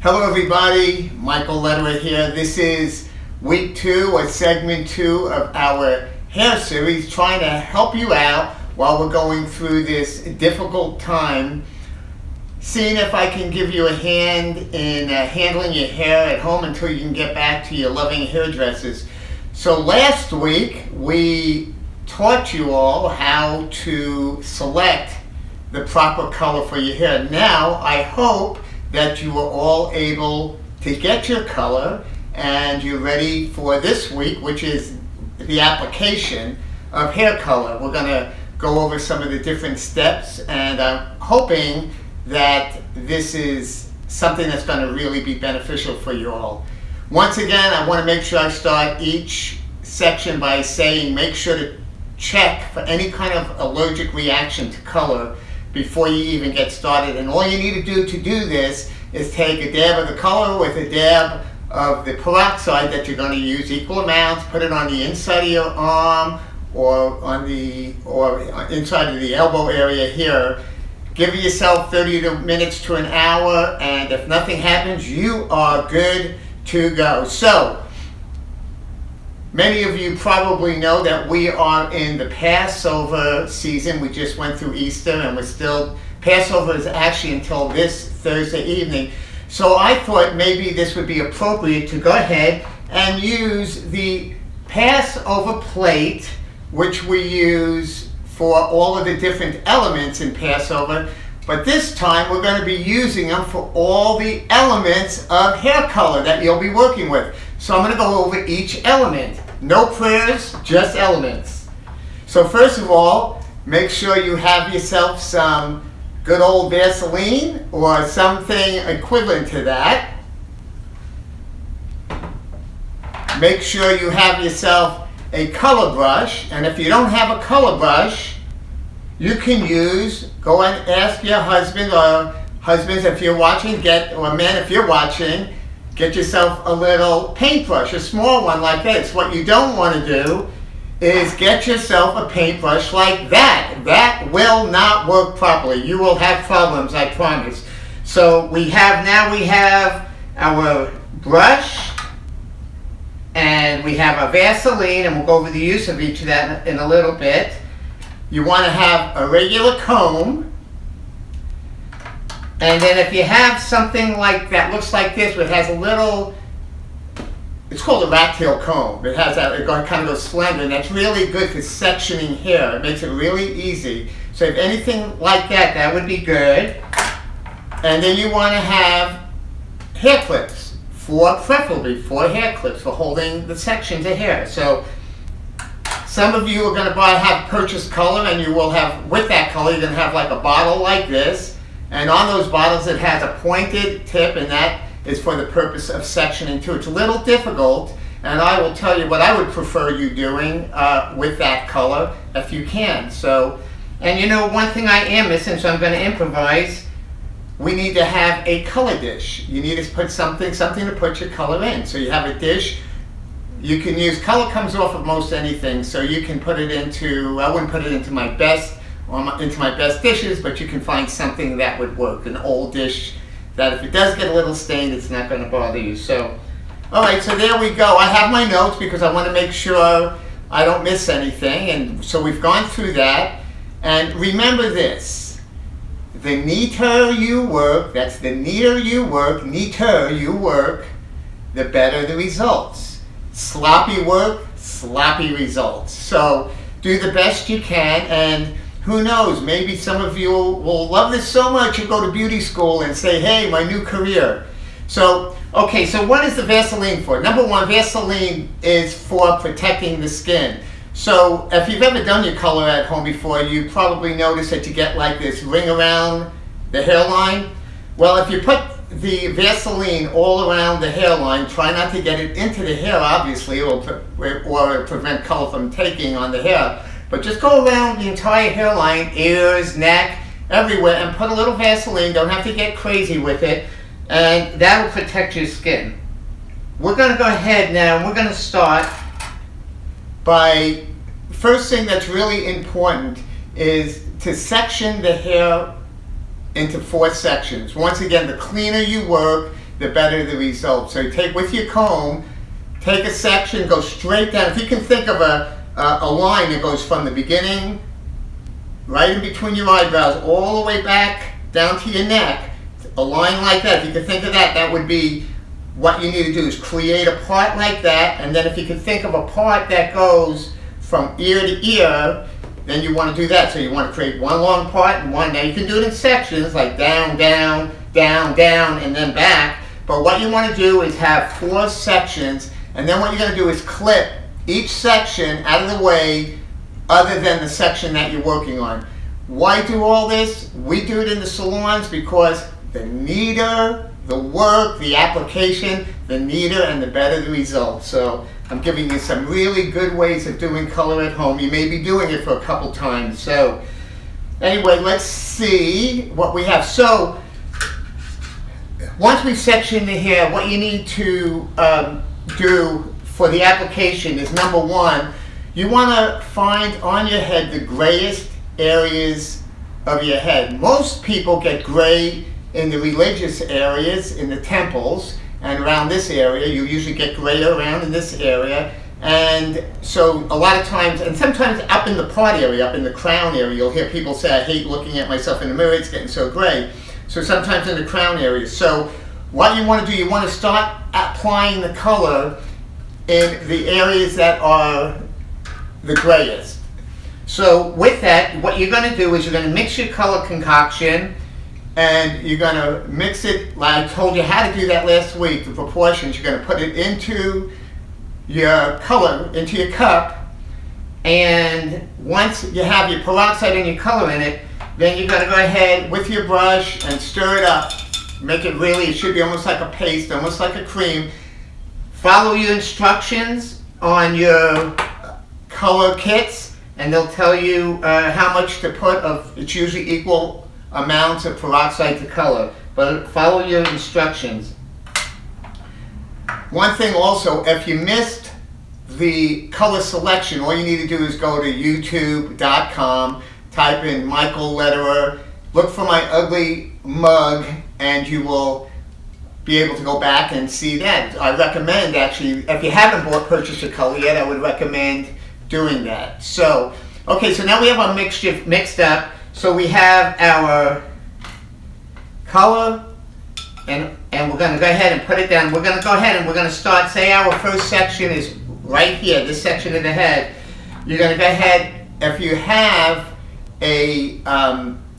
Hello everybody, Michael Lederer here. This is week 2 or segment 2 of our hair series, trying to help you out while we're going through this difficult time, seeing if I can give you a hand in handling your hair at home until you can get back to your loving hairdressers. So last week we taught you all how to select the proper color for your hair. Now I hope that you are all able to get your color and you're ready for this week, which is the application of hair color. We're going to go over some of the different steps, and I'm hoping that this is something that's going to really be beneficial for you all. Once again, I want to make sure I start each section by saying make sure to check for any kind of allergic reaction to color before you even get started. And all you need to do this is take a dab of the color with a dab of the peroxide that you're going to use, equal amounts. Put it on the inside of your arm or inside of the elbow area here. Give yourself 30 minutes to an hour, and if nothing happens, you are good to go. So many of you probably know that we are in the Passover season. We just went through Easter, and Passover is actually until this Thursday evening. So I thought maybe this would be appropriate to go ahead and use the Passover plate, which we use for all of the different elements in Passover. But this time we're going to be using them for all the elements of hair color that you'll be working with. So I'm going to go over each element. No prayers, just elements. So first of all, make sure you have yourself some good old Vaseline or something equivalent to that. Make sure you have yourself a color brush, and if you don't have a color brush, you can go and ask your husband, or husbands if you're watching, or men if you're watching, get yourself a little paintbrush, a small one like this. What you don't want to do is get yourself a paintbrush like that. That will not work properly. You will have problems, I promise. So we have our brush, and we have a Vaseline, and we'll go over the use of each of that in a little bit. You want to have a regular comb. And then if you have something like that looks like this, but it has a little, it's called a rat tail comb. It has that, it kind of goes slender, and that's really good for sectioning hair. It makes it really easy. So if anything like that, that would be good. And then you want to have hair clips, preferably 4 hair clips for holding the sections of hair. So some of you are going to purchase color, and you will have, with that color, you're going to have like a bottle like this. And on those bottles it has a pointed tip, and that is for the purpose of sectioning too. It's a little difficult, and I will tell you what I would prefer you doing with that color if you can. So, and you know, one thing I am missing, so I'm going to improvise. We need to have a color dish. You need to put something to put your color in. So you have a dish. You can use, color comes off of most anything, so you can put it into, I wouldn't put it into my best dishes, but you can find something that would work, an old dish that if it does get a little stained, it's not going to bother you. So, all right, so there we go. I have my notes because I want to make sure I don't miss anything, and so we've gone through that. And remember this, the neater you work, the better the results. Sloppy work, sloppy results. So do the best you can, and who knows, maybe some of you will love this so much you go to beauty school and say, hey, my new career. So, okay, so what is the Vaseline for? Number one, Vaseline is for protecting the skin. So if you've ever done your color at home before, you probably notice that you get like this ring around the hairline. Well, if you put the Vaseline all around the hairline, try not to get it into the hair, obviously, or prevent color from taking on the hair. But just go around the entire hairline, ears, neck, everywhere, and put a little Vaseline. Don't have to get crazy with it, and that will protect your skin. We're going to go ahead now, and we're going to start by, first thing that's really important is to section the hair into 4 sections. Once again, the cleaner you work, the better the result. So take with your comb, take a section, go straight down. If you can think of a line that goes from the beginning, right in between your eyebrows, all the way back down to your neck, a line like that. If you can think of that, that would be what you need to do, is create a part like that. And then if you can think of a part that goes from ear to ear, then you want to do that. So you want to create one long part and one. Now you can do it in sections, like down, down, down, down, and then back. But what you want to do is have 4 sections, and then what you're going to do is clip each section out of the way other than the section that you're working on. Why do all this? We do it in the salons because the neater the work, the application, the neater and the better the result. So I'm giving you some really good ways of doing color at home. You may be doing it for a couple times. So anyway, let's see what we have. So once we section the hair, what you need to do for the application is, number 1, you want to find on your head the grayest areas of your head. Most people get gray in the religious areas, in the temples, and around this area. You usually get gray around in this area. And so a lot of times, and sometimes up in the part area, up in the crown area, you'll hear people say, I hate looking at myself in the mirror, it's getting so gray. So sometimes in the crown area. So what you want to do, you want to start applying the color in the areas that are the grayest. So with that, what you're going to do is you're going to mix your color concoction, and you're going to mix it, like I told you how to do that last week, the proportions. You're going to put it into your color, into your cup, and once you have your peroxide and your color in it, then you're going to go ahead with your brush and stir it up. Make it really, it should be almost like a paste, almost like a cream. Follow your instructions on your color kits, and they'll tell you how much to put of, it's usually equal amounts of peroxide to color, but follow your instructions. One thing also, if you missed the color selection, all you need to do is go to youtube.com, type in Michael Lederer, look for my ugly mug, and you will be able to go back and see that. I recommend, actually, if you haven't purchased a color yet, I would recommend doing that. So, okay, so now we have our mixture mixed up. So we have our color, and we're going to go ahead and put it down. We're going to go ahead and we're going to start, say our first section is right here, this section of the head. You're going to go ahead, if you have a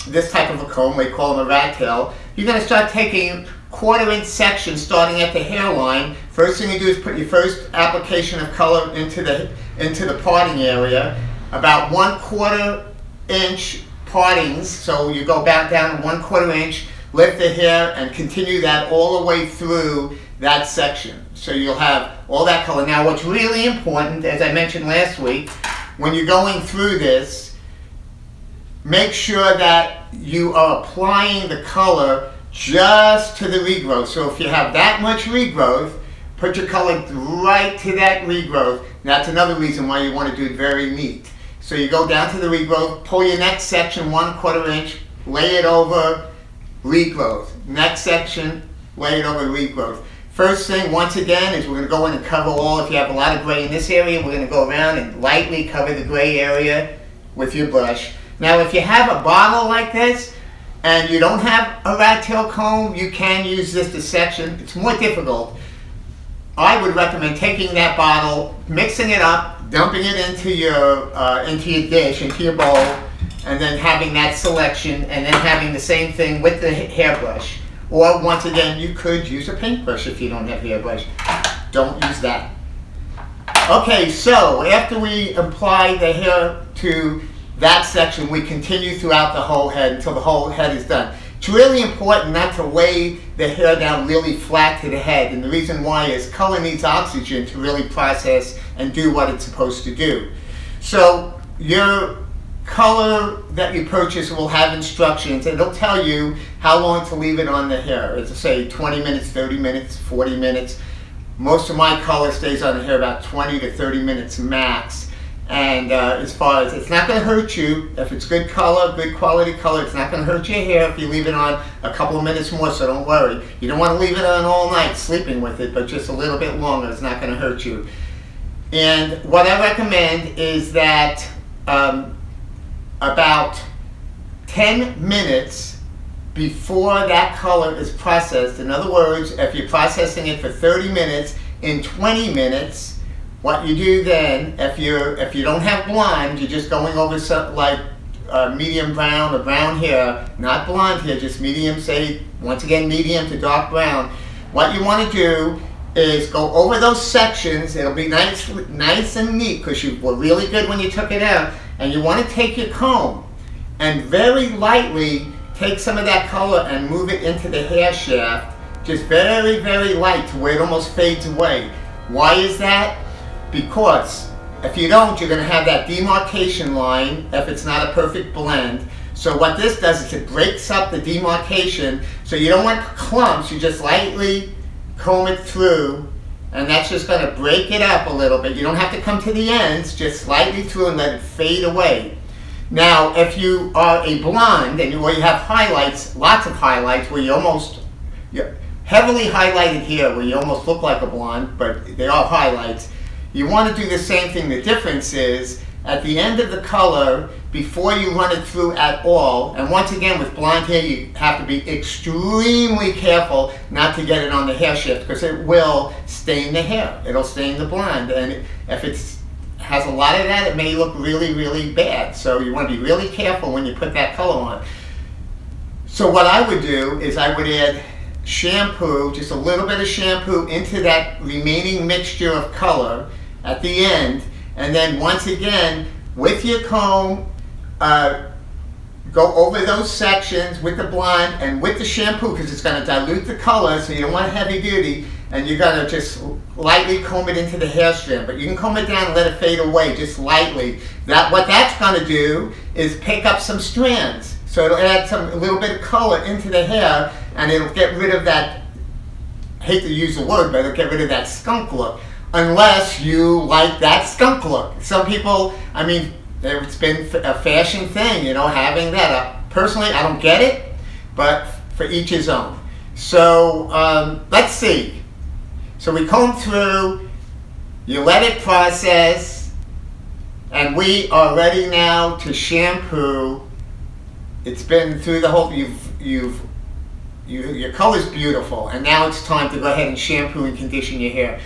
this type of a comb, we call them a rat tail, you're going to start taking 1/4 inch sections starting at the hairline. First thing you do is put your first application of color into the parting area, about 1/4 inch partings. So you go back down 1/4 inch, lift the hair, and continue that all the way through that section. So you'll have all that color. Now what's really important, as I mentioned last week, when you're going through this, make sure that you are applying the color just to the regrowth. So if you have that much regrowth, put your color right to that regrowth. That's another reason why you want to do it very neat. So you go down to the regrowth, pull your next section 1/4 inch, lay it over regrowth. Next section, lay it over regrowth. First thing, once again, is we're going to go in and cover all. If you have a lot of gray in this area, we're going to go around and lightly cover the gray area with your brush. Now if you have a bottle like this, and you don't have a rat tail comb, you can use this to section. It's more difficult. I would recommend taking that bottle, mixing it up, dumping it into your dish, into your bowl, and then having that selection, and then having the same thing with the hairbrush. Or once again, you could use a paintbrush if you don't have a hairbrush. Don't use that. Okay, so after we apply the hair to that section, we continue throughout the whole head until the whole head is done. It's really important not to lay the hair down really flat to the head, and the reason why is color needs oxygen to really process and do what it's supposed to do. So your color that you purchase will have instructions, and it'll tell you how long to leave it on the hair. As I say, 20 minutes, 30 minutes, 40 minutes. Most of my color stays on the hair about 20 to 30 minutes max. And as far as, it's not going to hurt you. If it's good color, good quality color, it's not going to hurt your hair if you leave it on a couple of minutes more, so don't worry. You don't want to leave it on all night sleeping with it, but just a little bit longer. It's not going to hurt you. And what I recommend is that about 10 minutes before that color is processed, in other words, if you're processing it for 30 minutes, in 20 minutes, what you do then, if you don't have blonde, you're just going over some like medium brown or brown hair, not blonde hair, just medium, say once again medium to dark brown. What you want to do is go over those sections. It'll be nice and neat because you were really good when you took it out. And you want to take your comb and very lightly take some of that color and move it into the hair shaft, just very, very light to where it almost fades away. Why is that? Because if you don't, you're going to have that demarcation line if it's not a perfect blend. So what this does is it breaks up the demarcation, so you don't want clumps. You just lightly comb it through, and that's just going to break it up a little bit. You don't have to come to the ends, just slightly through and let it fade away. Now, if you are a blonde and you have highlights, lots of highlights, where you're heavily highlighted here, where you almost look like a blonde, but they are highlights, you want to do the same thing. The difference is, at the end of the color, before you run it through at all, and once again with blonde hair you have to be extremely careful not to get it on the hair shift, because it will stain the hair. It'll stain the blonde, and if it has a lot of that, it may look really, really bad. So you want to be really careful when you put that color on. So what I would do is I would add shampoo, just a little bit of shampoo into that remaining mixture of color at the end, and then once again with your comb go over those sections with the blonde and with the shampoo, because it's going to dilute the color, so you don't want heavy duty, and you're going to just lightly comb it into the hair strand. But you can comb it down and let it fade away just lightly. What that's going to do is pick up some strands, so it'll add a little bit of color into the hair, and it'll get rid of that, I hate to use the word, but it'll get rid of that skunk look, unless you like that skunk look. Some people, I mean, it's been a fashion thing, you know, having that. Personally, I don't get it, but for each his own. So let's see. So we comb through, you let it process, and we are ready now to shampoo. It's been through the whole, your color's beautiful, and now it's time to go ahead and shampoo and condition your hair.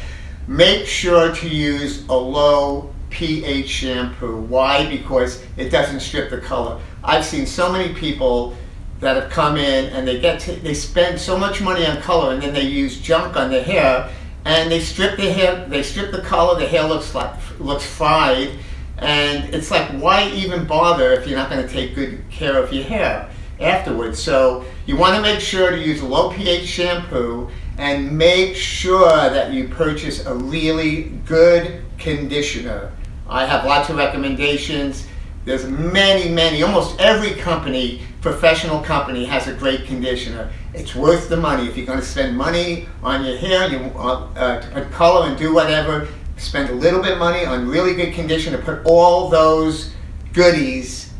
Make sure to use a low pH shampoo. Why? Because it doesn't strip the color. I've seen so many people that have come in and they spend so much money on color, and then they use junk on their hair, and they strip the hair, they strip the color, the hair looks fried, and it's like, why even bother if you're not going to take good care of your hair afterwards? So you want to make sure to use a low pH shampoo, and make sure that you purchase a really good conditioner. I have lots of recommendations. There's many, almost every company, professional company, has a great conditioner. It's worth the money. If you're going to spend money on your hair, to put color and do whatever, spend a little bit of money on really good conditioner, put all those goodies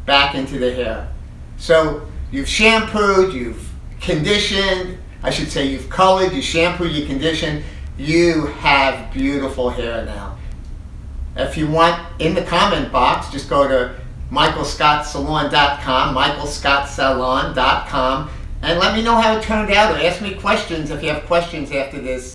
back into the hair. So you've shampooed, you've conditioned, I should say you've colored, you shampoo, you condition, you have beautiful hair now. If you want, in the comment box, just go to michaelscottsalon.com, michaelscottsalon.com, and let me know how it turned out, or ask me questions if you have questions after this.